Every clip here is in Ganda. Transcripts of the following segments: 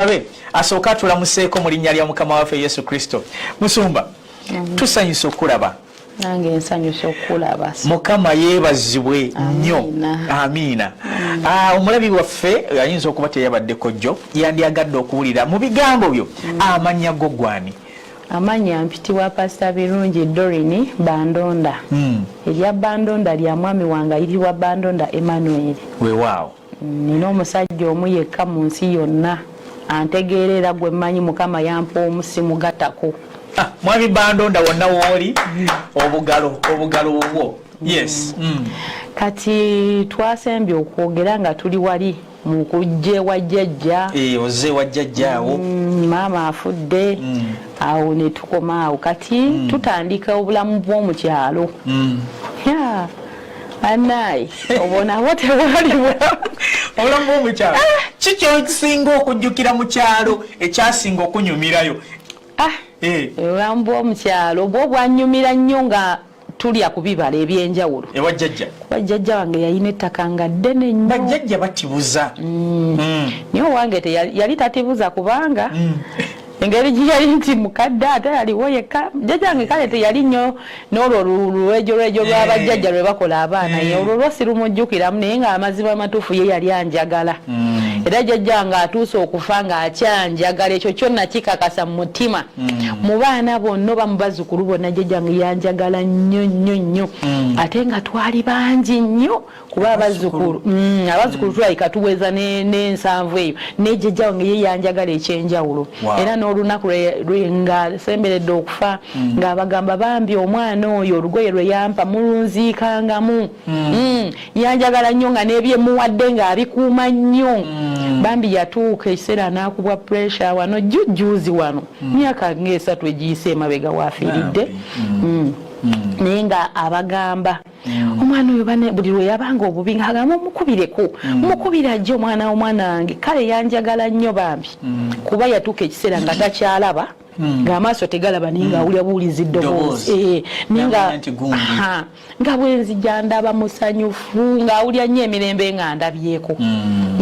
abe asooka tulamuseeko mu linnya lya Mukama waffe Yesu Kristo. Musumba tusanyusa okulaba. Nange nsanyusa okulaba. Mukama yeebazibwe nnyo. Amiina. Omulabi waffe ayinza okuba teyabaddeko jjo yandyagadde okuwulira mu bigambo byo amannya go gwani. Amanya mpitibwa Pastor Birungi Dorini Bandonda. Erya Bandonda lya mwami wange ayitibwa Bandonda Emmanuel. Weewaawo. Nina omusajja omu yekka mu nsi yonna antegeerera gwe mmanyi Mukama yampa omusimu gatako. Mwami Bandonda wonna wooli obugalo bubwo. Yes. Kati twasembye okwogera nga tuli wali mu kujje wa jjajja. Oze wa jjajjaawo. Maama afudde. Awo ne tukoma awo kati tutandika obulamu bw'omu kyalo. Anai obona wote wali obulamu bw'omu kyalo. Kiki ekisinga okujjukira mu kyalo ekyasinga okunyumirayo? Obulamu bw'omu kyalo bwo bwanyumira nnyo nga tulya ku bibala ebyenjawulo. Ewa jjajja? Kuba jjajja wange yalina ettaka nga ddene nnyo. Bajjajja batibuza. Naye owange yali tatibuza kubanga engeri giyali nti mukadde ate yaliwo yekka. Jjajja wange kale teyali nnyo n'olwo lwejo lw'abajjajja lwe bakola abaana ye olwo lwo sirumujjukiramu naye nga amazima amatuufu ye yali anjagala. Era jjajja nga atuuse okufa nga akyanjagala ekyo kyonna kikakasa mu mutima. Mu baana bonna oba mu bazzukulu bonna jjajja nga yanjagala nnyo ate nga twali bangi nnyo kuba abazzukulu tulabika tuweza n'ensanvu eyo naye jjajja wange ye yanjagala ekyenjawulo. Era n'olunaku nga semberedde okufa ng'abagamba bambi omwana oyo olugoye lwe yampa mulunziikangamu. Yanjagala nnyo nga n'ebyemuwadde ng'abikuuma nnyo. Bambi yatuuka ekiseera n'akubwa pressure wano jjujjuuzi wano myaka ng'esatu egiyise emabega waafiiridde. Naye nga abagamba omwana oyo buli lwe yabanga obubi ng'agamba mukubire ajja omwana wange kale yanjagala nnyo bambi kuba yatuuka ekiseera nga takyalaba ng'amaaso tegalaba naye ng'awulira buwuliza eddoboozi nga bwe nzija ndaba musanyufu ng'awulira nnyo emirembe nga ndabyeko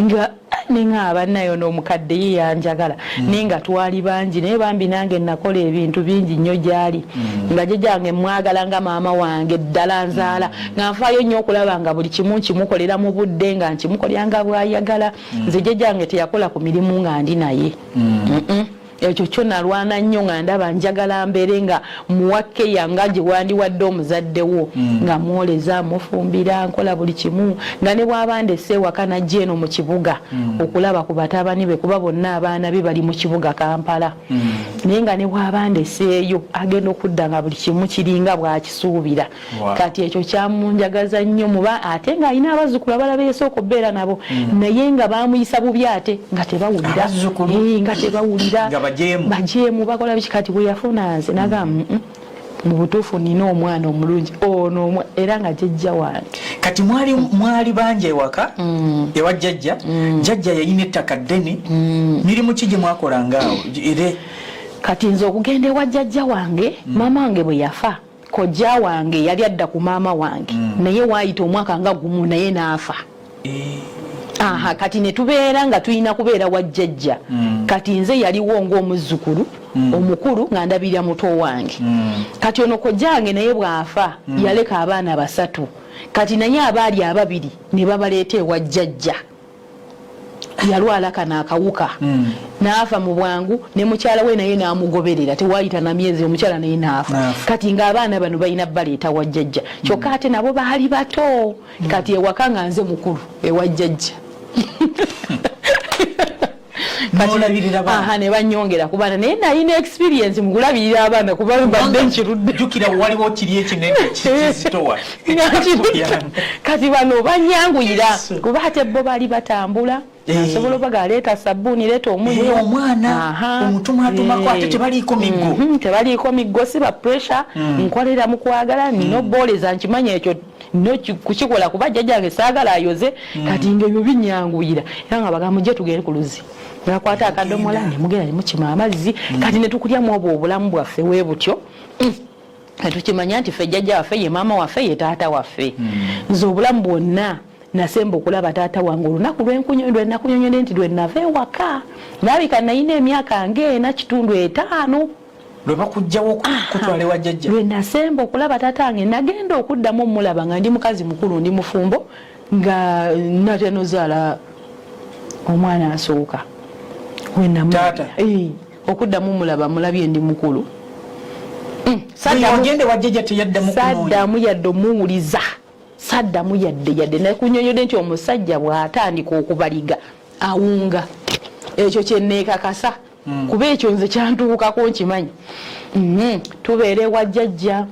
nga ninga nayo n'omukadde ye yanjagala naye nga twali bangi naye bambi nange nakola ebintu bingi nnyo gyali nga jjajjange mwagala nga maama wange ddala nzaala nga nfaayo nnyo okulaba nga buli kimu nkimukolera mu budde nga nkimukolera nga bw'ayagala. Nze jjajjange teyakola ku mirimu nga ndi naye. Ekyo kyo nalwana nnyo nga ndaba njagala mbeere nga muwakke yanga gye wandiwadde omuzaddewo nga mwoleza mufumbira nkola buli kimu nga ne bw'abandese ewaka najja eno mu kibuga okulaba ku batabani be kuba bonna abaana be bali mu kibuga Kampala. Naye nga ne bw'abandeseeyo agenda okudda nga buli kimu kiringa bw'akisuubira. Kati ekyo kyamunjagaza nnyo muba ate ng'alina abazzukulu abalala beesooka obbeera nabo naye nga baamuyisa bubi ate nga tebawulira bajeemu bakola biki. Kati bwe yafuna nze nagamba mu butuufu nina omwana omulungi ono era nga jjajja wange. Kati mwali banje ewaka ewa jjajja. Jjajja yalina ettaka ddene. Mirimu ki gye mwakolangaawo? Kati nze okugenda ewa jjajja wange maama wange bwe yafa kojja wange yali adda ku maama wange naye waayita omwaka nga gumu naye n'afa. Kati ne tubeera nga tulina kubeera wa jjajja. Kati nze yaliwo ng'omuzzukulu omukulu nga ndabirira muto wange. Kati ono kojjange naye bw'afa yaleka abaana basatu. Kati naye abaali ababiri ne babaleeta ewa jjajja. Yalwala kana akawuka n'afa mu bwangu ne mukyala we naye n'amugoberera tewaayita na myezi omukyala naye n'afa. Kati ng'abaana bano balina baleeta wa jjajja kyokka ate nabo baali bato. Kati ewaka nga nze mukulu ewa jjajja. Ne banyongera ku baana naye nalina experience mu kulabirira abaana kuba mbadde nkirudde. Jjukira waliwo kiri ekinene kizitowa. Kati bano banyanguyira kuba ate bo baali batambula. Nsobola obaga leeta sabbuuni leeta omunyu omwana omutumatumako ate tebaliiko miggo. Tebaliiko miggo si ba pressure nkolera mu kwagala nina obboleza nkimanya ekyo no kukikola kuba jjajjange saagala ayoze kati ng'ebyo binyanguyira era nga bagamba mujje tugende ku luzzi bakwata akadomola ne mugenda ne mukima amazzi kati ne tukulyamu obwo obulamu bwaffe we butyo. Tukimanya nti ffe jjajja waffe ye maama waffe ye taata waffe nze obulamu bwonna nasemba okulaba taata wange olunaku lwenakunyonyodde nti lwe nava ewaka nalabika nalina emyaka ng'ena kitundu 5 lwe bakujjawo kutwala ewa jjajja lwe nasemba okulaba taata wange nagenda okuddamu omulaba nga ndi mukazi mukulu ndi mufumbo nga nate nozaala omwana asooka taata okuddamu omulaba mulabye ndi mukulu ogende wa jjajja saddamu yadde omuwuliza saddamu yadde nakunyonyodde nti omusajja bw'atandika okubaliga awunga ekyo kyenneekakasa kuba ekyo nze kyantuukako nkimanyi tubeere wa jjajja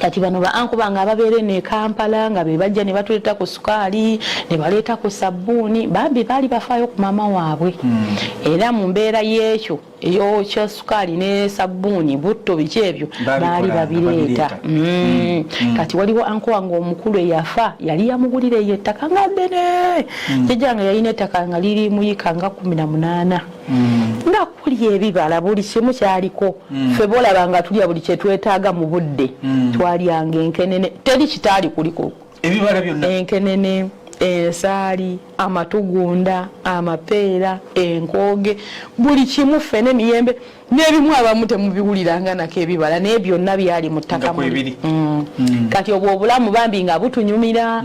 kati bano ba anko bange ababeere ne Kampala nga be bajja ne batuleeta ku sukaali ne baleeta ku sabbuuni bambi baali bafaayo ku maama waabwe era mu mbeera y'ekyo eyokya sukaali ne sabbuuni butto biki ebyo baali babireeta kati waliwo anko wange omukulu eyafa yali yamugulira eyo ettaka nga ddene jjajjange yalina ettaka nga liri muyika nga 18 nga kuli ebibala buli kimu kyaliko ffe bolaba nga tulya buli kye twetaaga mu budde twalyanga enkenene teri kitaali kuliko ebibala byonna enkenene ensaali amatugunda amapeera enkooge buli kimu ffe n'emiyembe n'ebimu abamu temubiwuliranga nako ebibala naye byonna byali mu ttaka kati obwo obulamu bambi nga butunyumira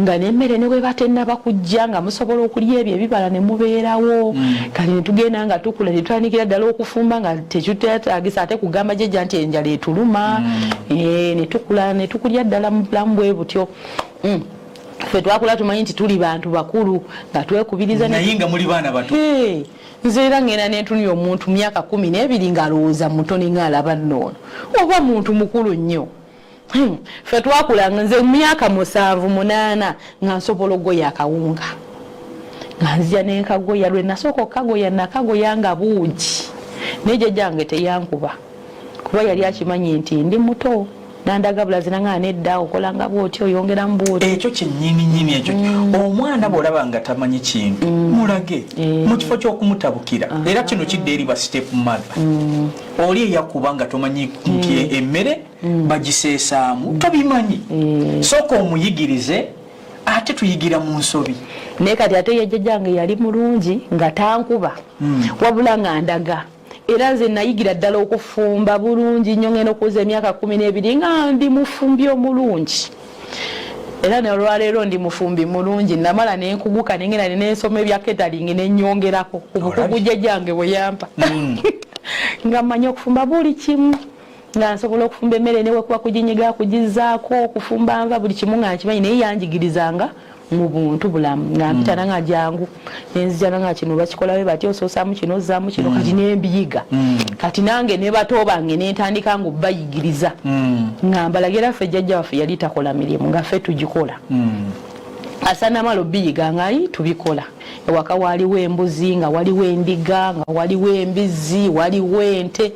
nga n'emmere ne bwe batennaba kujja nga musobola okulya ebyo ebibala ne mubeerawo kati ne tugenda nga tukula ne tutandikira ddala okufumba nga tekitwetaagisa ate kugamba jjajja nti enjala etuluma ne tukula ne tukulya ddala mu bulamu bwe butyo ffe twakula tumanyi nti tuli bantu bakulu nga twekubiriza naye nga muli baana bato nze era ngenda netunira omuntu myaka 12 ng'alowooza muto ng'alaba nnono oba muntu mukulu nnyo ffe twakulanga nze myaka 7-8 nga nsobola ogoya akawunga nga nzija nenkagoya lwe nasooka okagoya nakagoya nga buugi naye jjajjange teyankuba kuba yali akimanyi nti ndi muto nandaga bulazina nga nedda okolanga bwoti oyongeramu bwoti ekyo kyennyini ekyo omwana bw'olaba nga tamanyi kintu mulage mu kifo ky'okumutabukira era kino kidde eri ba step mother oli eyakuba nga tomanyi nti emmere bagiseesaamu tobimanyi sooka omuyigirize ate tuyigira mu nsobi naye kati ate yajjajjange yali mulungi nga tankuba wabula nga ndaga era nze nayigira ddala okufumba bulungi nnyo ngenda okuza emyaka 12 nga ndi mufumbi omulungi era n'olwaleero ndi mufumbi mulungi namala nenkuguka nengenda nensoma ebya catering nennyongerako ku bukugu jjajjange bwe yampa nga mmanyi okufumba buli kimu nga nsobola okufumba emmere newe kuba kuginyiga kugizaako okufumba nva buli kimu nga nkimanyi naye yanjigiriza mu buntu bulamu nga mpita nga jangu nenzija nga kino bakikolawe bati osoosamu kino ozaamu kino kati nembiyiga kati nange ne bato bange nentandika nga bayigiriza nga mbalagira ffe jjajja waffe yali takola mirimu nga ffe tugikola asana malo biyiga nga tubikola ewaka waliwo embuzi nga waliwo endiga nga waliwo embizi waliwo ente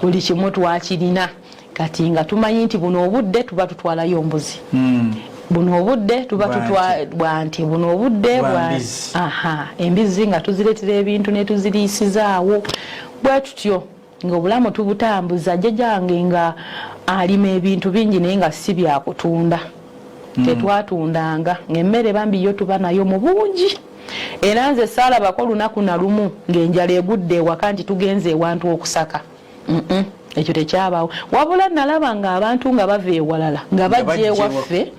buli kimu twakirina kati nga tumanyi nti buno obudde tuba tutwalayo mbuzi buno obudde tuba bwanti buno obudde embizi nga tuziretera ebintu ne tuziriisizaawo bwe tutyo ng'obulamu tubutambuza jjajjange nga alima ebintu bingi naye nga si byakutunda tetwatundanga ng'emmere bambi yo tuba nayo mu bungi era nze saalabako lunaku na lumu ng'enjala egudde ewaka nti tugenze ewantu okusaka ekyo tekyabaawo wabula nalaba nga abantu nga bava ewalala nga bajja ewaffe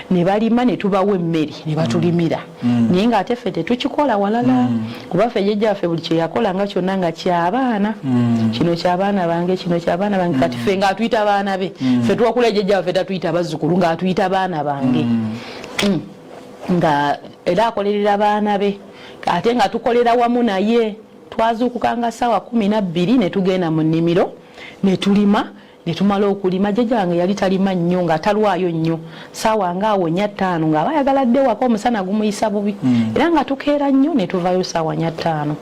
ne balima ne tubawo emmere ne batulimira naye nga ate ffe tetukikola walala kuba ffe jjajja waffe buli kye yakolanga kyonna nga kyabaana kino kyabaana bange kino kyabaana bange kati ffe ng'atuyita baana be ffe twakula jjajja waffe tatuyita bazzukulu ng'atuyita baana bange nga era akolerera baana be ate nga tukolera wamu naye twazuukukanga ssaawa 12 ne tugenda mu nnimiro ne tulima ne tumala okulima jjajjange yali talima nnyo nga talwayo nnyo ssaawa ngaawo 5 nga bayagala dde waka omusana gumuyisa bubi era nga tukeera nnyo ne tuvayo ssaawa 5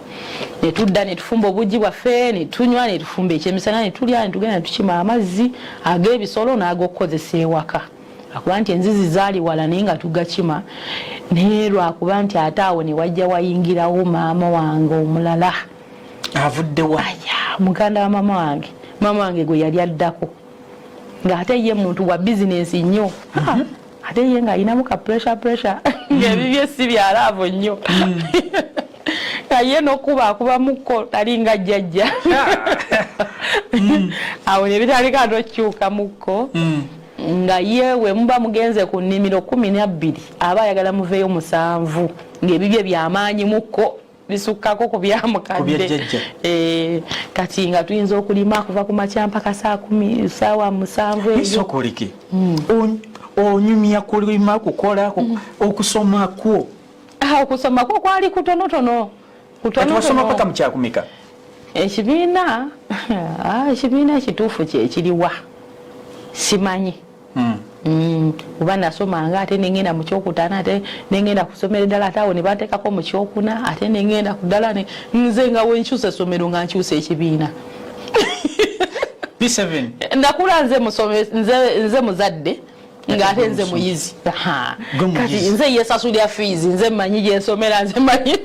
ne tudda ne tufumba obugi bwaffe ne tunywa ne tufumba ekyemisana ne tulya ne tugenda ne tukima amazzi ag'ebisolo n'ag'okukozesa ewaka akuba nti enzizi zaali wala naye nga tugakima naye lwakuba nti ate awo ne wajja wayingirawo maama wange omulala avuddewa muganda wa maama wange gwe yali addako ng'ate ye muntu wa bizinensi nnyo ate ye nga alinamu ka pressure ng'ebibye si byalaavo nnyo ye n'okuba mukko talinga jjajja awo ne bitandika tokyuka mukko nga yewe muba mugenze ku nnimiro 12 aba ayagala muveeyo 7 ng'ebibye byamaanyi mukko bisukkako ku byamukadde kati nga tuyinza okulima kuva ku makya mpaka saa 7 esokolike onyumya kulima kukola okusomako okusomako kwali kutonotono wasoma paka mukyakumeka ekibiina ekituufu kyekiriwa simanyi kuba nasomanga ate nengenda mu kyokutaano ate nengenda kusomera eddala ate awo ne bateekako mu kyokuna ate nengenda ku ddala nze nga wenkyusa essomero nga nkyusa ekibiina P7 nakula nze muzadde ng'ate nze muyizi kati nze yesasulya fees nze mmanyi gyensomera nze mmanyi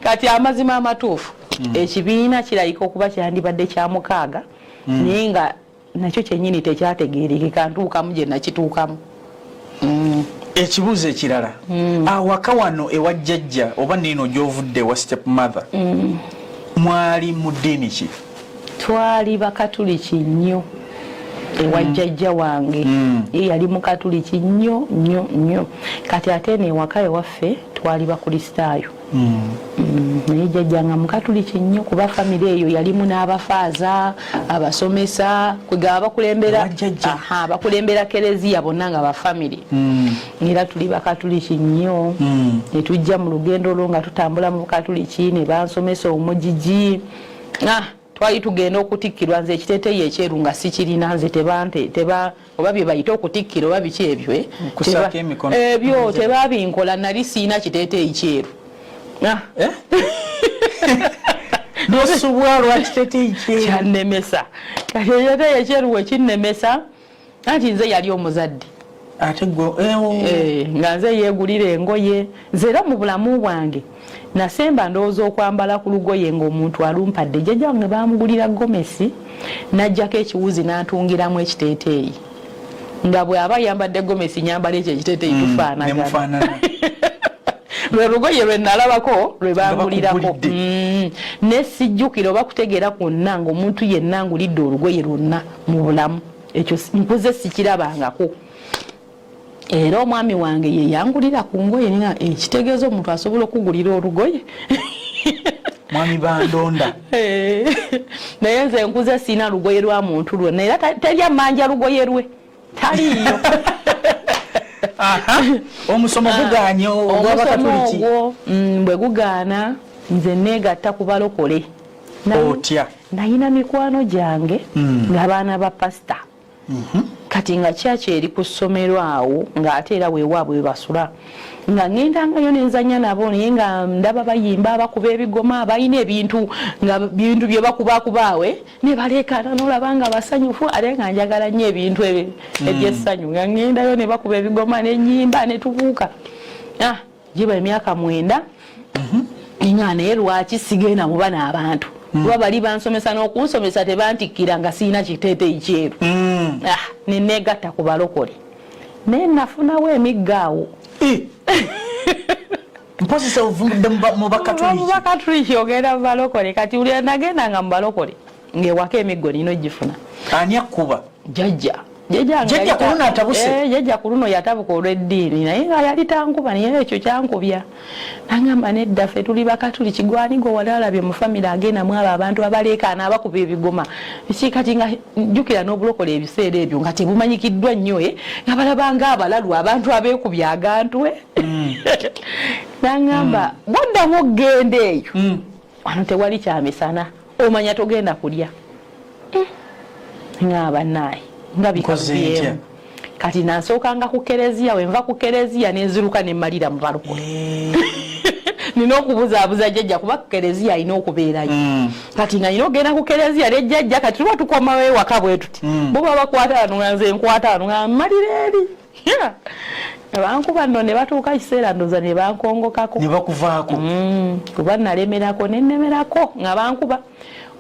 kati amazima amatuufu ekibiina kirayika okuba kyandibadde kya 6 naye nga nakyo kyennyini tekyategeerekeka ntuukamu gye nakituukamu ekibuuzo ekirala awaka wano ewa jjajja oba nino gy'ovudde wa step mother mwali mu ddiini ki? twali bakatuliki nnyo ewa jjajja wange ye yali mukatuliki nnyo kati ate newaka ewaffe twali bakristaayo naye jjajja nga mukatuliki nnyo kuba famire eyo yalimu n'abafaaza abasomesa kwegaba bakulembera kereziya bonna nga bafamire era tuli bakatuliki nnyo ne tujja mu lugendo olwo nga tutambula mu bukatuliki ne bansomesa omugigi twali tugenda okutikkirwa nze ekiteeteeyi ekyeru nga sikirina nze oba bye bayita okutikkira oba biki ebyo ebyo tebabinkola nali siina kiteeteeyi kyeru nosubwa lwa kiteeteeyi kyeru kyannemesa kati ekiteeteeyi ekyeru wekinnemesa anti nze yali omuzadde ate nga nze yeegulira engoye nze era mu bulamu bwange nasemba ndowooza okwambala ku lugoye ng'omuntu alumpadde jjajja wange bamugulira gomesi n'ajjako ekiwuzi n'antungiramu ekiteeteeyi nga bw'aba yambadde gomesi nyambala ekyo ekiteeteeyi tufaanagana lwe lugoye lwe nalabako lwe bangulirako ne sijjukira oba kutegeera kwonna ng'omuntu yenna angulidde olugoye lwonna mu bulamu ekyo nkuze sikirabangako era omwami wange ye yangulira ku ngoye nga ekitegeeza omuntu asobola okugulira olugoye mwami bandonda naye nze nkuze siina lugoye lwa muntu lwonna era terya manja lugoye lwe taliiyo omusomo guganye ogw'abakatuliki bwe gugaana nze neegatta ku balokole otya nayina mikwano gyange ng'abaana ba pasita kati nga kyaki eri ku ssomero awo ng'ate era weewaabwe webasula nga ŋŋendangayo nenzanya nabo naye nga ndaba bayimba bakuba ebigoma balina ebintu nga bintu bye bakubakubaawe ne baleekaana n'olaba nga basanyufu ate nga njagala nnyo ebintu ebyessanyu nga ŋŋendayo ne bakuba ebigoma n'ennyimba ne tubuuka giba emyaka 9 nga naye lwaki sigenda mu bana abantu kuba bali bansomesa n'okunsomesa tebantikkira nga siina kiteeteeyi kyeru neneegatta ku balokole naye nafunawo emiggaawo mpozesa ovudde mu bakatuliki ogenda mu balokole kati buli nagendanga mu balokole ng'ewaka emiggo nina ogifuna ani akkuba jjajja kuno atabuse jjajja ku luno yatabuka olw'eddiini naye nga yali tankuba naye ekyo kyankubya nangamba nedda ffe tuli bakatuliki gwani gwe wali alabye mu famire agendamu abo abantu abaleekaana abakuba ebigoma kati nga jjukira n'obulokole ebiseera ebyo nga tebumanyikiddwa nnyo nga balabanga abalalu abantu abeekubya agantwe nangamba bwaddamu okgenda eyo wano tewali kyamisana omanya togenda kulya ngaba naye nga bikozeemu kati nansookanga ku kereziya wenva ku kereziya nenziruka nemmalira mu balokole nina okubuzaabuza jjajja kuba ku kereziya alina okubeerayo kati nga nina ogenda ku kereziya ne jjajja kati tuba tukomawo ewaka bwe tuti bo baba bakwata wano nga nze nkwata wano nga mmalira eri bankuba nno ne batuuka kiseera ndoza ne bankongokako ne bakuvaako kuba nalemerako nennemerako nga bankuba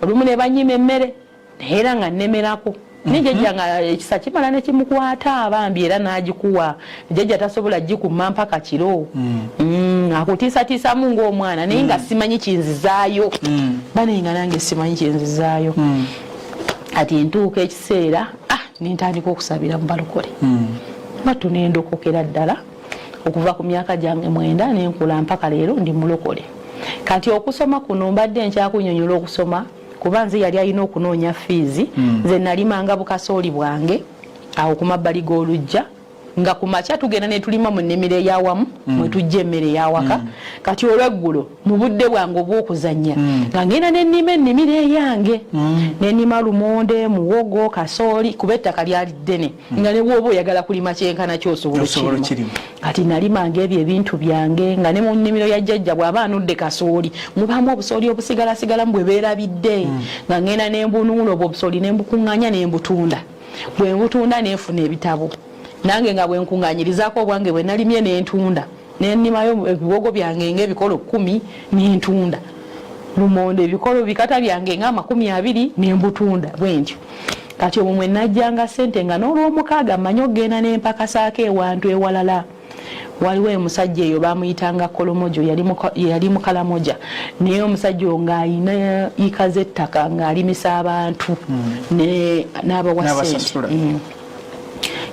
olumu ne banyima emmere era nga nnemerako Nijja nga ekisa kimala ne kimukwata abambi era n'agikuwa jjajja tasobola gikuma mpaka kiro akutiisatiisa mu ng'omwana naye nga simanyi kinzizaayo bane nga nange simanyi kinzizaayo ati ntuuka ekiseera nentandika okusabira mu balokole batu nendokokera ddala okuva ku myaka gyange 9 nenkula mpaka leero ndi mulokole kati okusoma kuno mbadde nkyakunyonyola okusoma kuba nze yali alina okunoonya fiizi nze nalimanga bukasooli bwange awo ku mabbali g'olujja nga ku makya tugenda ne tulima mu nnimiro eyawamu mwe tujja emmere eyawaka kati olweggulo mu budde bwange obw'okuzannya nga ngenda n'ennima ennimiro eyange n'ennima lumonde muwogo kasooli kuba ettaka lyali ddene nga ne bw'oba oyagala kulima kyenkana ky'osobola okirima kati nalimanga ebyo ebintu byange nga ne mu nnimiro ya jjajja bw'aba anudde kasooli mubaamu obusooli obusigalasigalamu bwe beerabidde nga ngenda n'embunuula obwo obusooli n'embukuŋŋanya n'embutunda bwe mbutunda n'enfuna ebitabo nange nga bwenkuŋŋanyirizaako obwange bwe nalimye n'entunda n'ennimayo ebiwogo byange ng'ebikolo 10 n'entunda lumonde ebikolo bikata byange nga 20 n'embutunda bwentyo kati omwo mwe najjanga ssente nga n'olw'omukaaga mmanyi okgenda n'empakasaako ewantu ewalala waliwo omusajja eyo bamuyitanga Kolomojo yali mukalamoja naye omusajja ng'ayina ikaze ettaka ng'alimisa abantu n'abawa ssente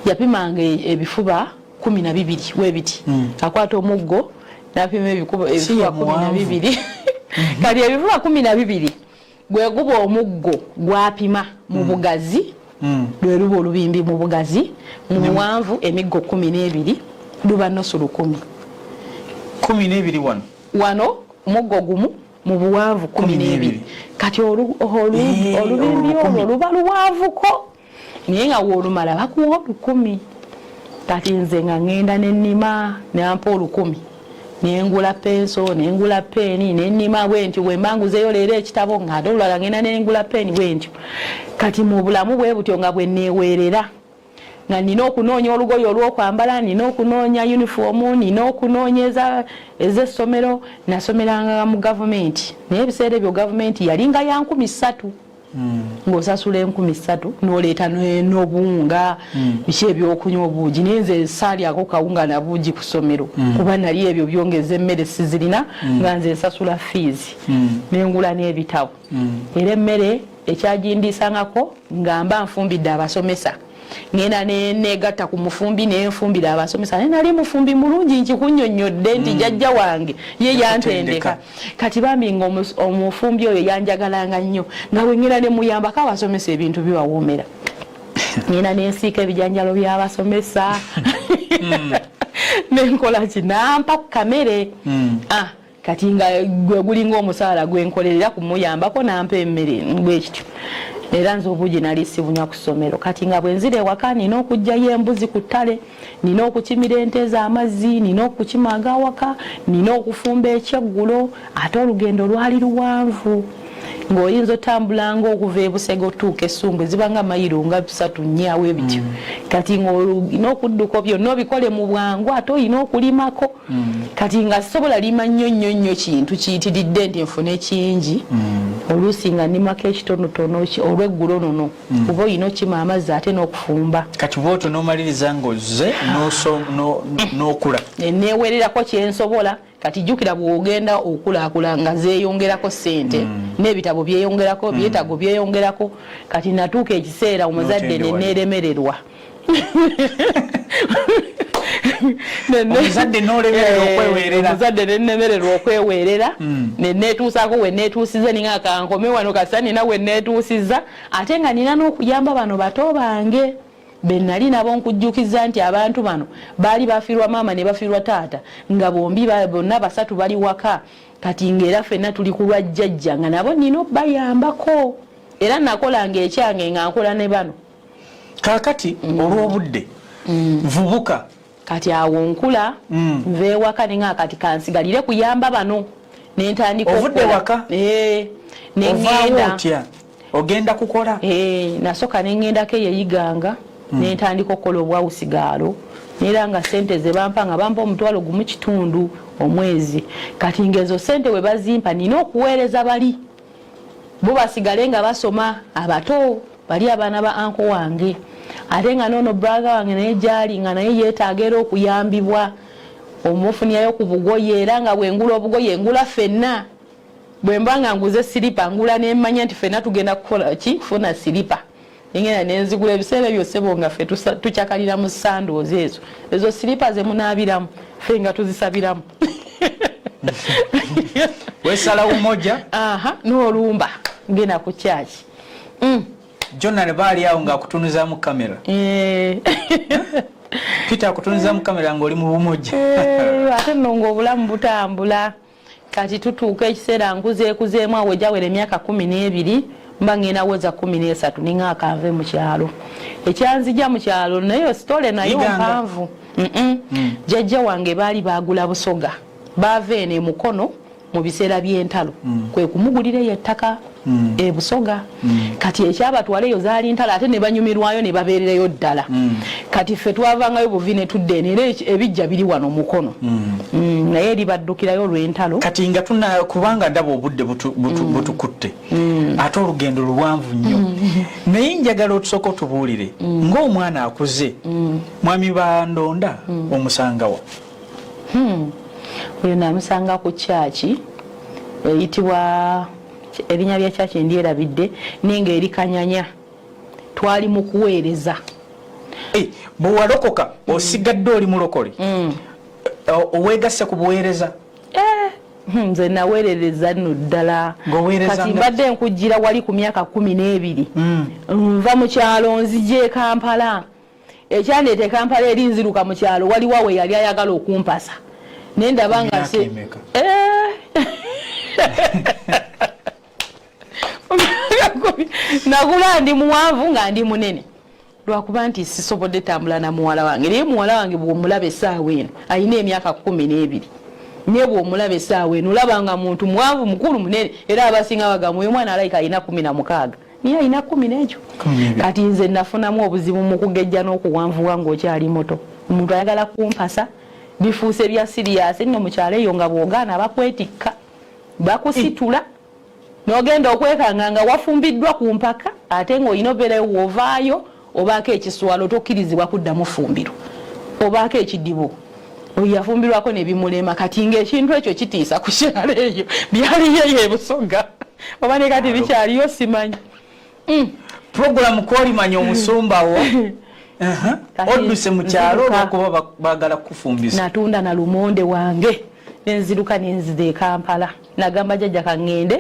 yapimanga ebifuba 12 webiti akwata omuggo napima ebifuba 12 kali ebifuba 12 gwe guba omuggo gwapima mu bugazi lwe luba olubimbi mu bugazi mu buwanvu emiggo 12 luba nosu 12 wano omuggo gumu mu buwanvu 12 kati olubimbi olwo luba luwanvuko naye nga woolumala bakuwa 10 kati nze nga ngenda n'ennima nampa 10 nengula penso nengula peeni n'ennima bwentyo bwe mbanguzeyo leero ekitabo ng'ate olulala ngenda nengula peeni bwentyo kati mu bulamu bwe butyo nga bwe neeweerera nga nina okunoonya olugoye olw'okwambala nina okunoonya yunifoomu nina okunoonya ez'essomero nasomeranga mu gavumenti naye ebiseera ebyo gavumenti yalinga ya 3,000 ng'osasula 3,000 n'oleeta n'obuwunga biki ebyokunywa obuugi naye nze saalyako kawunga na buugi ku ssomero kuba nali ebyo byongeza emmere sizirina nga nze nsasula fiizi nengula n'ebitabo era emmere ekyagindisangako nga mba nfumbidde abasomesa ngenda negatta ku mufumbi nenfumbira abasomesa naye nali mufumbi mulungi nkikunnyonnyodde nti jjajja wange ye yantendeka kati bambi nga omufumbi oyo yanjagalanga nnyo nga bwe ngenda ne muyambako abasomesa ebintu bibawoomera ngenda nensiika ebijanjalo by'abasomesa nenkola kinampa ku kamere kati nga gwe gulinga omusaala gwenkolerera kumuyambako nampa emmere bwekityo era nze obuugi nali sibunya ku ssomero kati nga bwe nzira ewaka nina okugjayo embuzi ku ttale nina okukimira ente z'amazzi nina okukimaga awaka nina okufumba ekyeggulo ate olugendo lwali luwanvu ng'oyinza otambulanga okuva e Busege otuuka Essumbwe zibanga mayiro nga 3-4 awo ebityo kati ng'olina okudduka byonna obikole mu bwangu ate olina okulimako kati nga sisobola lima nnyo kintu kiyitiridde nti nfune kingi oluusi nga nnimako ekitonotono olw'eggulo nono kuba olina okima amazzi ate n'okufumba kati bw'otyo n'omaliriza ng'ozze n'okula neewererako kyensobola kati jjukira bw'ogenda okulaakula nga zeeyongerako ssente n'ebitabo byeyongerako byetaago byeyongerako kati natuuka ekiseera omuzadde neneeremererwa omuzadde neneemererwa okweweerera neneetuusaako we neetuusiza ninga kankome wano kasa nina we neetuusiza ate nga nina n'okuyamba bano bato bange benali nabo nkujjukiza nti abantu bano baali bafiirwa maama ne bafiirwa taata nga bombi bonna basatu bali waka kati ng'era ffenna tuli ku lwa jjajja nga nabo nina okubayambako era nakolanga ekyange nga nkola ne bano kaakati olw'obudde vubuka kati awo nkula nveewaka ninga kati kansigalire kuyamba bano nentandika ovudde waka nengenda otya ogenda kukola nasoka nengendako eyeyiganga nentandika okukola obwawusigaalo era nga ssente ze bampa nga bampa $1.5 omwezi kati ngezo ssente we bazimpa nina okuweereza bali bo basigale nga basoma abato bali abaana ba anko wange ate nga nono brother wange naye gyali nga naye yeetaagera okuyambibwa omufunyayo ku bugoye era nga bwengula obugoye ngula ffenna bwe mba nga nguze siripa ngula nemmanya nti ffenna tugenda kukola ki kufuna siripa engenda nenzigula ebiseera ebyo ssebo nga ffe tukyakalira mu sandoozi ezo siripa ze munaabiramu ffe nga tuzisabiramu wesalawo moja n'olumba ngenda ku kyaki Jonna ne baali awo ng'akutunuza mu kamera Peter akutunuza mu kamera ng'oli mu bumoja ate nno ng'obulamu butambula kati tutuuka ekiseera nkuzeekuzeemu awo ejawera emyaka 12 mba ngenda weza 13 ninga akanve mu kyalo ekyanzija mu kyalo naye sitole nayo mpanvu jjajja wange baali baagula busoga baava eno emukono mu biseera by'entalo kwe kumugulira ettaka ebusoga kati ekyabatwala eyo zaali ntalo ate ne banyumirwayo ne babeerereyo ddala kati ffe twavangayo buvi ne tudde era ebijja biri wano mukono naye libaddukirayo olw'entalo kati nga tuna kubanga ndaba obudde butukutte ate olugendo luwanvu nnyo naye njagala otusooka otubuulire ng'omwana akuze mwami Bandonda omusangawa oyo namusanga ku kyaki eyitibwa erinnya lya kyaki ndyerabidde ninga eri Kanyanya twali mu kuweereza bwe walokoka osigadde oli mulokole oweegasse ku buweereza nze naweerereza nno ddala kati mbadde nkujjira wali ku myaka 12 nva mu kyalo nzije Kampala ekyandeete Kampala eri nziruka mu kyalo waliwo awe yali ayagala okumpasa nendaba nga se nagula ndi muwanvu nga ndi munene lwakuba nti sisobodde tambula na muwala wange naye muwala wange bw'omulaba essaawa eno ayina emyaka 12 naye bw'omulaba essaawa eno olaba nga muntu muwanvu mukulu munene era abasinga bagamu oyo mwana alayika ayina 16 niye ayina 10 ekyo kati nze nafunamu obuzibu mu kugejja n'okuwanvuwa ng'okyali muto omuntu ayagala kumpasa bifuuse bya siriasi nno mukyalo eyo nga bwogaana bakwetikka bakusitula n'ogenda okwekanga nga wafumbiddwa ku mpaka ate ng'olina obeerayo wovaayo obaako ekiswalo tokkirizibwa kuddamu fumbiro obaako ekidibo oyo yafumbirwako ne bimulema kati ng'ekintu ekyo kitiisa ku kyalo eyo byaliyo ebusoga oba ne kati bikyaliyo simanyi puroguramu kwolimanya omusumbawo odduse mu kyalo olwokuba baagala kufumbisa natunda na lumonde wange nenziruka nenzida e Kampala nagamba jjajja kaŋŋende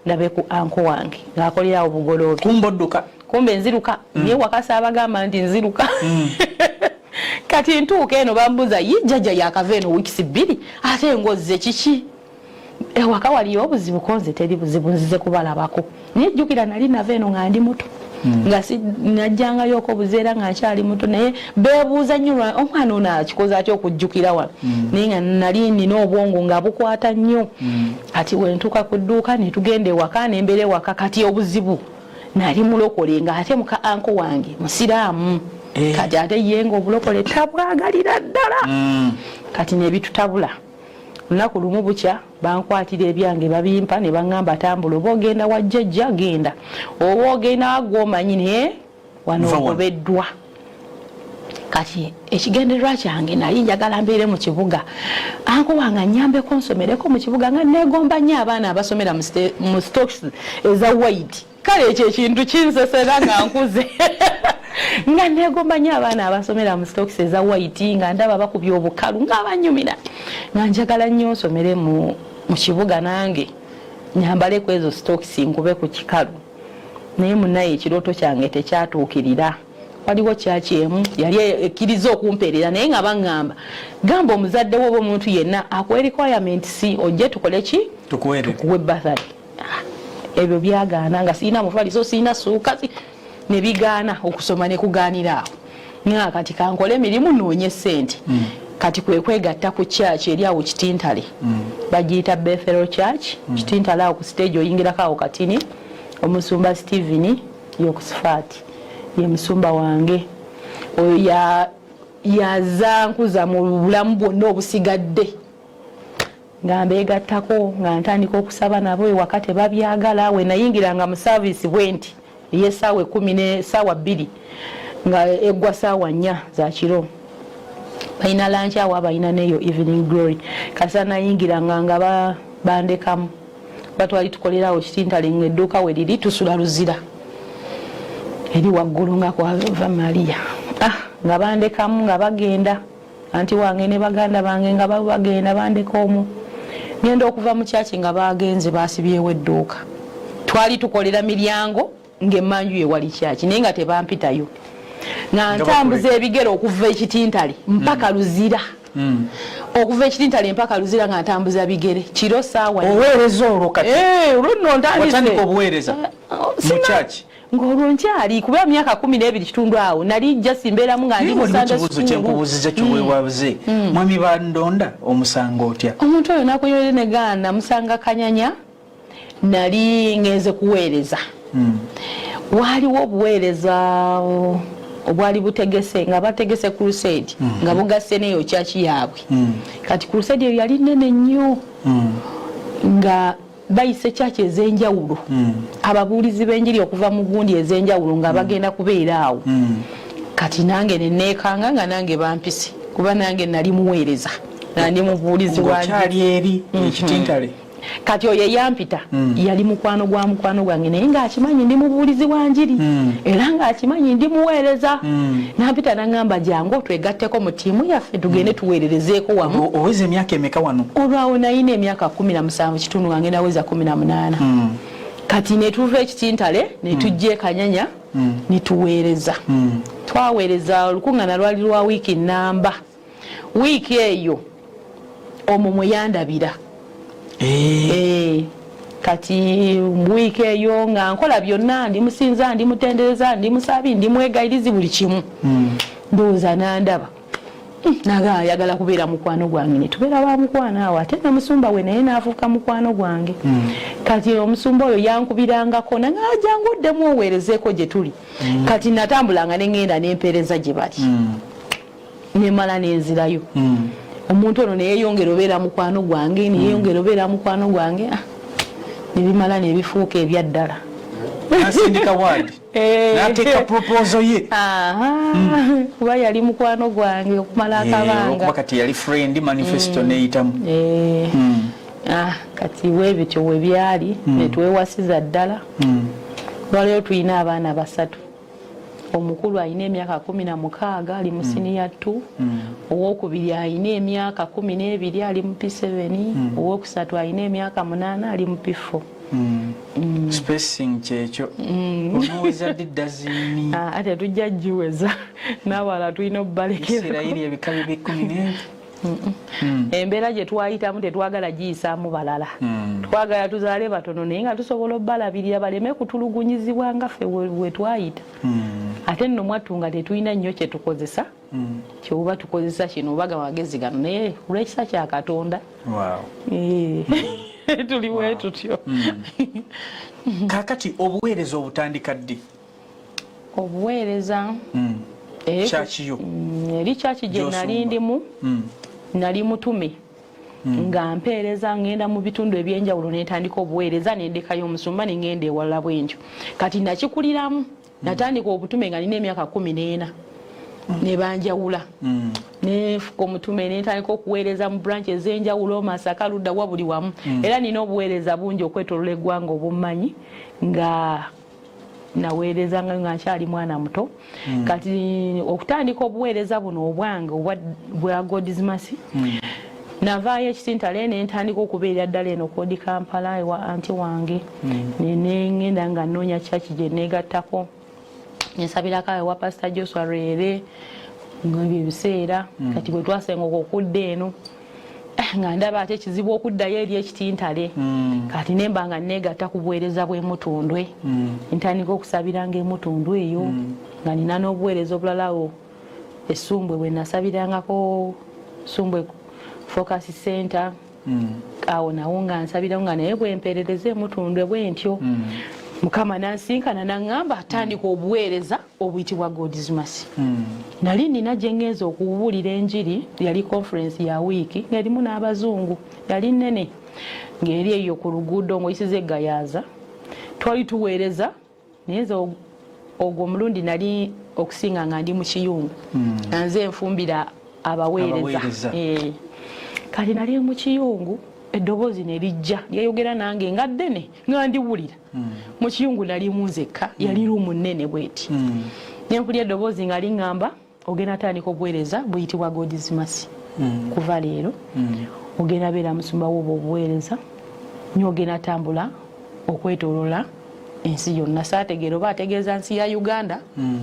ndabe ku anko wange ng'akolera obugoloobi kumbodduka kumbe nziruka naye wakasa abagamba nti nziruka kati ntuuka eno bambuza ye jjajja yakava eno wiikisi 2 ate ngozze kiki ewaka waliyo obuzibu konze teri buzibu nzize kubalabako naye jjukira nali nava eno nga ndi muto nga najjangayo obuzeera nga nkyali muto naye beebuuza nnyo omwana ono akikoze atya okujjukira wano naye nga nali nina obwongo nga bukwata nnyo ati wentuuka ku dduuka ne tugenda ewaka nembeera ewaka kati obuzibu nali mulokole nga ate muka anko wange musiraamu kati ate yenga obulokole tabwagalira ddala kati nebitutabula lunaku lumu bukya bankwatira ebyange babimpa ne baŋŋamba tambula oba ogenda wa jjajja genda oba ogenda wagwomanyi naye wano ogobeddwa kati ekigendererwa kyange nali njagala mbeere mu kibuga anko wange annyambeko nsomereko mu kibuga nga neegomba nnyo abaana abasomera mu stocks eza white kale ekyo ekintu kinsesera nga nkuze nga neegomba nnyo abaana abasomera mu stocks eza white nga ndaba bakubya obukalu ng'abanyumira nga njagala nnyo nsomere mu kibuga nange nyambaleko ezo stocks nkube ku kikalu naye munaye ekirooto kyange tekyatuukirira waliwo kyaki emu yali ekkiriza okumpeerera naye nga baŋŋamba gamba omuzadde wo oba omuntu yenna akuwa requirement si ojje tukole ki tukuwe bathari ebyo byagaana nga siina mufaliso siina suuka ne bigaana okusoma ne kugaanira awo nga kati kankole emirimu noonye ssente kati kwe kwegatta ku church eri awo Kitintale bagiyita Bethel Church Kitintale awo ku stage oyingirako awo katini omusumba Stephen Yokusfati ye musumba wange oyo yazankuza mu bulamu bwonna obusigadde nga mbeegattako nga ntandika okusaba nabo ewaka tebabyagala we nayingiranga mu service bwenti ey'essaawa 10 n'essaawa 2 nga eggwa ssaawa 4 za kiro. Balina lanchi awo balina neyo evening glory. Kati nayingiranga nga bandekamu. Batwali tukolerawo kitintale ng'edduuka we liri tusula luzira. Eri waggulu nga kwava Maria. Nga bandekamu nga bagenda. Anti wange ne baganda bange nga bagenda bandeka omwo. Ngenda okuva mu kyaki nga bagenze basibyewo edduuka. Twali tukolera miryango ng'emmanju ye wali kyaki naye nga tebampitayo. Nga ntambuza ebigere okuva ekitintale mpaka luzira. Okuva ekitintale mpaka luzira nga ntambuza bigere kiro ssaawa. Oweereza olwo kati. Olwo ntandise. Watandika obuweereza mu kyaki. Ng'olwo nkyali kuba myaka 12 kitundu awo nali just mbeeramu nga ndi mu Sunday school. Kyenkubuuziza kyobwewabuze mwami Bandonda omusanga otya? Omuntu oyo nakunyolere ne gaana musanga Kanyanya nali ngenze kuweereza. Waliwo obuweereza obwali butegese nga bategese crusade nga bugasse neyo kyaki yaabwe. Kati crusade eyo yali nnene nnyo nga bayise kyaki ez'enjawulo. Ababuulizi b'enjiri okuva mu gundi ez'enjawulo nga bagenda kubeera awo. Kati nange ne neekanga nga nange bampise kuba nange nali muweereza nandi mubuulizi wange. Okyali eri ekitintale. Kati oyo yampita yali mukwano gwange naye ng'akimanyi ndi mubuulizi wa njiri era ng'akimanyi ndi muweereza. Nampita n'angamba jangu twegatteko mu ttiimu yaffe tugende tuweererezeeko wamu. Oweza emyaka emeka wano? Olwawo nayina emyaka 17 kitundu nga ngenda weza 18. Kati ne tuva ekitintale ne tujja e Kanyanya ne tuweereza. Twaweereza olukuŋŋaana lwali lwa wiiki nnamba. Wiiki eyo omwo mwe yandabira. Kati wiiki eyo nga nkola byonna ndi musinza ndi mutendereza ndi musabi ndi mwegayirizi buli kimu. Ndowooza nandaba naga ayagala kubeera mukwano gwange ne tubeera ba mukwano awo ate na musumba we naye n'afuuka mukwano gwange. Kati omusumba oyo yankubirangako nanga jangu oddemu oweerezeeko gye tuli. Kati natambulanga ne ngenda n'empeereza gye bali nemala n'enzirayo. Omuntu ono neyeyongera obeera mukwano gwange neyeyongera obeera mukwano gwange nebimala nebifuuka ebyaddala. Nasindika wadi nateeka proposal ye. Kuba yali mukwano gwange okumala akabanga. Okuba kati yali friend manifesto neyitamu. Kati weebityo we byali netwewasiza ddala. Lwaleero tulina abaana 3. Omukulu ayina emyaka 16 ali mu senior 2. Owokubiri ayina emyaka 12 ali mu P7. Owokusatu ayina emyaka 8 ali mu P4. Spacing kyekyo. Omuweza didazini. Ate tujja jiweza. N'abala tulina obbalekera. Isirayiri ebikabi b'12. Embeera gye twayitamu tetwagala giyisaamu balala. Twagala tuzaale batono naye nga tusobola obbalabirira baleme kutulugunyizibwa nga ffe we twayita. Ate nno mwattu nga tetulina nnyo kye tukozesa. Kyoba tukozesa kino obaga magezi gano naye olw'ekisa kya Katonda. Tuli bwe tutyo. Kaakati obuweereza obutandika ddi? Obuweereza kyakiyo eri kyaki gye nali ndimu nali mutume nga mpeereza ngenda mu bitundu ebyenjawulo netandika obuweereza nendekayo omusumba nengenda ewalala bwentyo. Kati nakikuliramu natandika obutume nga nina emyaka 14 ne banjawula nefuka omutume netandika okuweereza mu branch ez'enjawulo Masaka Ludda wa buli wamu era nina obuweereza bungi okwetolola eggwanga obummanyi nga naweereza nga nkyali mwana muto. Kati okutandika obuweereza buno obwange obwa God's navaayo ekitintale ne ntandika okubeera ddala eno Kodi Kampala ewa anti wange nengenda nga nnoonya kyaki gye neegattako nsabirako ewa Pastor Joshua Rere ng'ebyo ebiseera. Kati bwe twasenguka okudda eno nga ndaba ate ekizibu okuddayo eri ekitintale. Kati nemba nga neegatta ku buweereza bw'emutundwe ntandika okusabiranga emutundwe eyo nga nina n'obuweereza obulalawo Essumbwe bwe nasabirangako Ssumbwe Focus Center awo nawo nga nsabirawo nga naye bwempeerereza emutundwe bwentyo. Mukama nansinkana naŋŋamba atandika obuweereza obuyitibwa God's Mercy. Nali nina gye ngenza okubuulira enjiri yali conference ya wiiki ng'erimu n'abazungu yali nnene ng'eri eyo ku luguudo ng'oyisiza eggayaaza twali tuweereza neze ogwo mulundi nali okusinga nga ndi mu kiyungu nze enfumbira abaweereza kali nali mu kiyungu eddoboozi ne lijja lyayogera nange nga ddene nga ndiwulira mu kiyungu nali munzekka yali lumu nnene bweti nempulya eddoboozi nga liŋŋamba ogenda atandika obuweereza buyitibwa Godizimasi kuva leero ogenda beera musumba wo obuweereza nyo ogenda atambula okwetoolola ensi yonna saategeera oba ategeeza nsi ya Uganda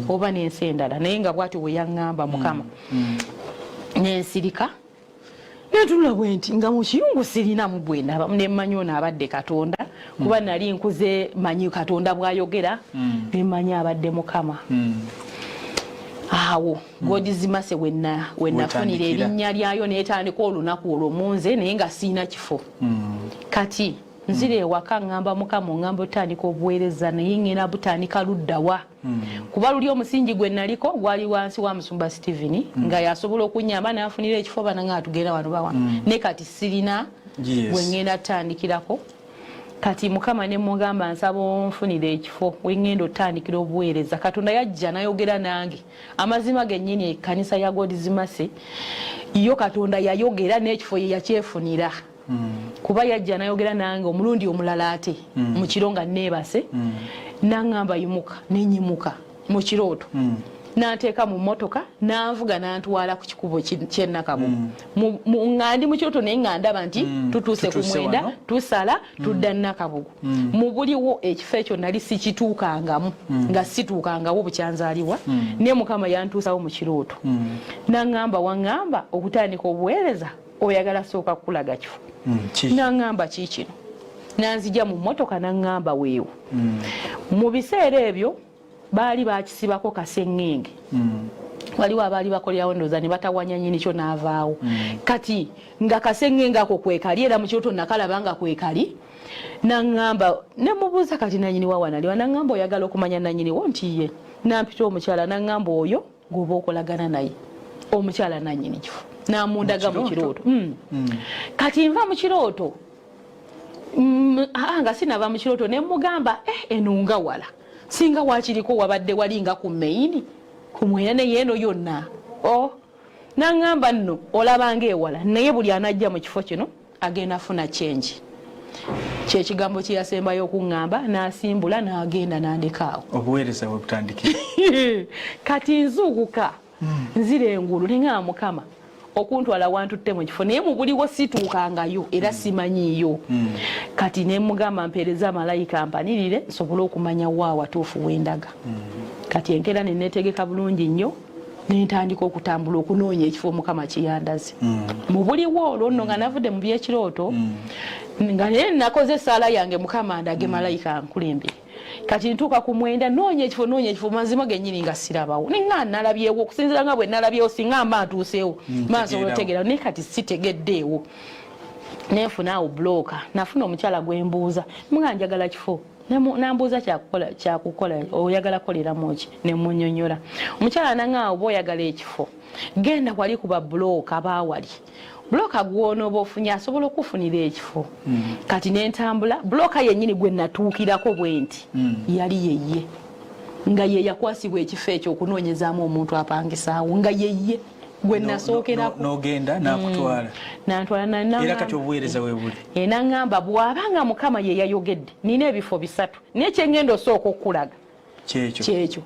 oba n'ensi endala naye nga bw'atyo bwe yaŋŋamba Mukama n'ensirika netulula bwenti nga mu kiyungu sirinamu bwendaba nemmanyi ono abadde Katonda kuba nali nkuze manyi Katonda bw'ayogera nemmanyi abadde Mukama awo Godizimase wennafunira erinnya lyayo neetandika olunaku olwo munze naye nga siina kifo kati nzire ewaka ngamba Mukama ngamba otandika obuweereza naye ngenda butandika luddawa kuba luli omusingi gwe naliko gwali wansi wa Musumba Stephen nga yasobola okunyamba n'afunira ekifo bana nga atugenda wano bawa ne kati sirina gwe ngenda tandikirako kati Mukama ne mugamba nsaba onfunira ekifo we ngenda otandikira obuweereza Katonda yajja nayogera nange amazima gennyini ekkanisa ya Godizimase iyo Katonda yayogera n'ekifo ye yakyefunira kuba yajja nayogera nange omulundi omulala ate mu kiro nga neebase naŋŋamba yimuka nenyimuka mu kirooto n'anteeka mu mmotoka n'anvuga n'antwala ku kikubo ky'Ennakabugu nga ndi mu kirooto naye nga ndaba nti tutuuse ku Mwenda tusala tudda Nnakabugu mu buliwo ekifo ekyo nali sikituukangamu nga situukangawo bukyanzaalibwa naye Mukama yantuusawo mu kirooto naŋŋamba waŋŋamba okutandika obuweereza oyagala sooka kukulaga kifo naŋŋamba kiikino nanzija mu mmotoka naŋŋamba weewo mu biseera ebyo baali bakisibako kaseŋŋenge waliwo abaali bakolerawo ndooza ne batawanya nyini kyo n'avaawo kati nga kaseŋŋenge ako kwekali era mu kyoto nakalaba nga kwekali naŋŋamba ne mubuuza kati nanyini wawanaliwa naŋŋamba oyagala okumanya nanyini wo nti ye nampita omukyala naŋŋamba oyo gwoba okolagana naye omukyala nanyini kifo namundaga mu kirooto kati nva mu kirooto nga sinava mu kirooto ne mugamba enunga wala singa wakiriko wabadde walinga ku maini ku Mwenda neyeeno yonna naŋŋamba nno olabanga ewala naye buli anajja mu kifo kino agenda afuna kyenji kyekigambo kye yasembayo okuŋŋamba n'asimbula n'agenda n'andekaawo obuweereza bwe butandikira kati nzuukuka nzira engulu neŋŋamba Mukama okuntwala wantutte mu kifo naye mu buliwo situukangayo era simanyiiyo kati ne mugamba mpeereza malayika mpanirire nsobole okumanya wa watuufu wendaga kati enkera ne neetegeka bulungi nnyo nentandika okutambula okunoonya ekifo Mukama kiyandaze mu buliwo olwo nno nga navudde mu byekirooto nga naye nakoze essaala yange Mukama ndage malayika nkulembere kati ntuuka ku Mwenda noonya ekifo mazima gennyini nga sirabawo ninga nalabyewo okusinziira nga bwe nalabyewo singa mba ntuuseewo maasobola otegeera naye kati sitegeddeewo nenfunaawo bulooka nafuna omukyala gwembuuza nga njagala kifo nambuuza kyakukola oyagala kukoleramu ki nemunyonyola omukyala naŋŋaawo oba oyagala ekifo genda wali kuba bulooka baawali bulooka gw'onooba ofunye asobola okufunira ekifo kati nentambula bulooka yennyini gwe natuukirako bwe nti yali yeye nga ye yakwasibwa ekifo ekyo okunoonyezaamu omuntu apangisaawo nga yeye gwe nasookerako n'ogenda n'akutwala nantwala era kati obuweereza weebuli naŋŋamba bw'abanga Mukama ye yayogedde nina ebifo 3 naye kyengenda osooka okukulaga kyekyo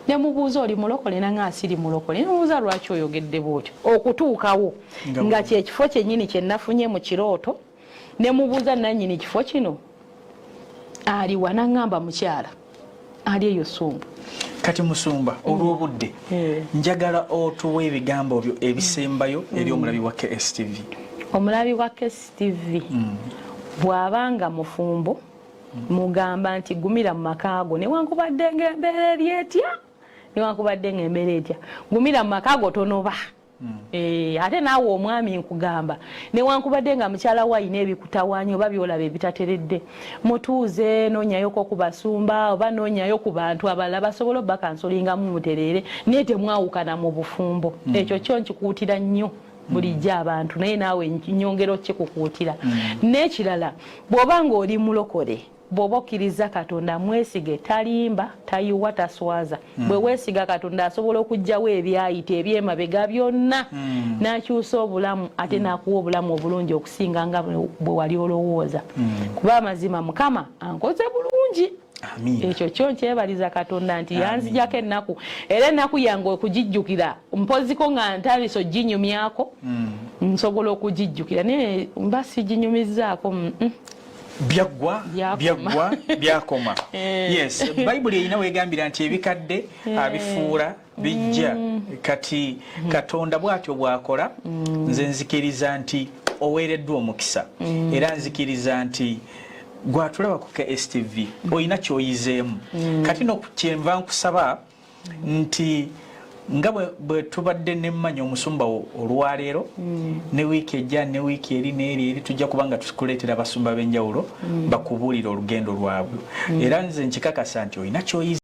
nemubuuza oli mulokole nanga asiri mulokole nemubuuza lwaki oyogedde bwotyo okutuukawo nga kyekifo kyennyini kye nafunye mu kirooto nemubuuza nannyini kifo kino aliwa naŋŋamba mukyala ali eyo Sumba kati Musumba olw'obudde njagala otuwa ebigambo byo ebisembayo eri omulabi wa KSTV omulabi wa KSTV bw'abanga mufumbo mugamba nti gumira mu makaago newankubadde ng'embeera eri etya newankubadde ng'embeera etya gumira mu makaago tonoba ate naawe omwami nkugamba newankubadde nga mukyala we ayina ebikutawaanya oba byolaba ebitateredde mutuuze noonyayoko ku basumba oba noonyayo ku bantu abalala basobola obbakansolingamu mutereere naye temwawukana mu bufumbo ekyo kyo nkikuutira nnyo bulijjo abantu naye naawe nyongera okikukuutira n'ekirala bw'oba ng'oli mulokole bw'oba okkiriza Katonda mwesige talimba tayiwa taswaza bwe weesiga Katonda asobola okuggyawo ebyayita ebyemabega byonna n'akyusa obulamu ate n'akuwa obulamu obulungi okusinga nga bwe wali olowooza kuba amazima Mukama ankoze bulungi. Ekyo kyo nkyebaliza Katonda nti yanzijako ennaku era ennaku yange okugijjukira mpoziko nga ntandise oginyumyako nsobola okugijjukira naye mba siginyumizaako byakoma. Yes, Bayibuli erina weegambira nti ebikadde abifuula bijja kati Katonda bw'atyo bw'akola nze nzikiriza nti oweereddwa omukisa era nzikiriza nti gwatulaba ku STV oyina kyoyizeemu kati nokyenva nkusaba nti nga bwe tubadde nemmanya omusumba olwaleero ne wiiki ejja ne wiiki eri n'eri tujja kubanga tukuleetera abasumba b'enjawulo bakubuulira olugendo lwabwe era nze nkikakasa nti oyina kyoyize